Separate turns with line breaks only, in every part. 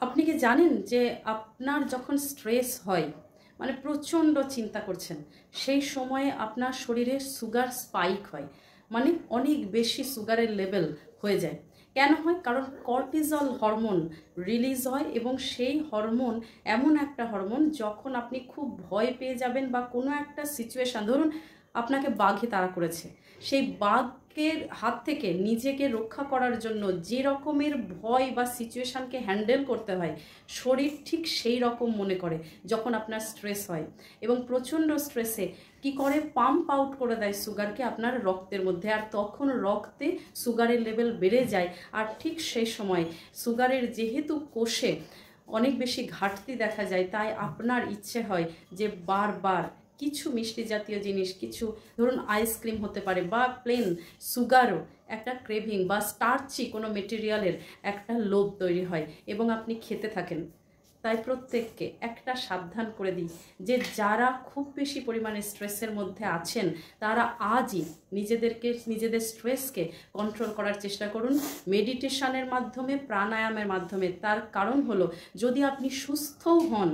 আপনি কি জানেন যে আপনার যখন স্ট্রেস হয়, মানে প্রচণ্ড চিন্তা করছেন, সেই সময়ে আপনার শরীরে সুগার স্পাইক হয়, মানে অনেক বেশি সুগারের লেভেল হয়ে যায়। কেন হয়? কারণ কর্টিজল হরমোন রিলিজ হয়, এবং সেই হরমোন এমন একটা হরমোন, যখন আপনি খুব ভয় পেয়ে যাবেন বা কোনো একটা সিচুয়েশান, ধরুন আপনাকে বাঘে তাড়া করেছে, সেই বাঘের হাত থেকে নিজেকে রক্ষা করার জন্য যে রকমের ভয় বা সিচুয়েশানকে হ্যান্ডেল করতে হয়, শরীর ঠিক সেই রকম মনে করে যখন আপনার স্ট্রেস হয়। এবং প্রচণ্ড স্ট্রেসে কি করে, পাম্প আউট করে দেয় সুগারকে আপনার রক্তের মধ্যে, আর তখন রক্তে সুগারের লেভেল বেড়ে যায়। আর ঠিক সেই সময় সুগারের যেহেতু কোষে অনেক বেশি ঘাটতি দেখা যায়, তাই আপনার ইচ্ছে হয় যে বারবার কিছু মিষ্টি জাতীয় জিনিস, কিছু ধরুন আইসক্রিম হতে পারে, বা প্লেন সুগারও একটা ক্রেভিং, বা স্টার্চি কোনো মেটেরিয়ালের একটা লোভ তৈরি হয় এবং আপনি খেতে থাকেন। তাই প্রত্যেককে একটা সাবধান করে দিই যে যারা খুব বেশি পরিমাণে স্ট্রেসের মধ্যে আছেন, তারা আজই নিজেদের স্ট্রেসকে কন্ট্রোল করার চেষ্টা করুন মেডিটেশনের মাধ্যমে, প্রাণায়ামের মাধ্যমে। তার কারণ হলো, যদি আপনি সুস্থও হন,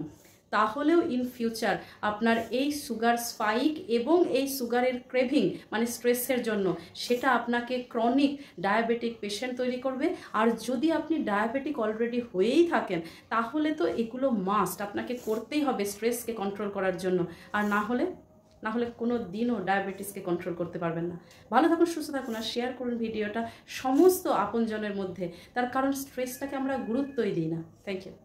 তাহলেও ইন ফিউচার আপনার এই সুগার স্পাইক এবং এই সুগারের ক্রেভিং, মানে স্ট্রেসের জন্য, সেটা আপনাকে ক্রনিক ডায়াবেটিক পেশেন্ট তৈরি করবে। আর যদি আপনি ডায়াবেটিক অলরেডি হয়েই থাকেন, তাহলে তো এগুলো মাস্ট আপনাকে করতেই হবে স্ট্রেসকে কন্ট্রোল করার জন্য। আর না হলে কোনো দিনও ডায়াবেটিসকে কন্ট্রোল করতে পারবেন না। ভালো থাকুন, সুস্থ থাকুন, আর শেয়ার করুন ভিডিওটা সমস্ত আপনজনের মধ্যে। তার কারণ স্ট্রেসটাকে আমরা গুরুত্বই দিই না। Thank you.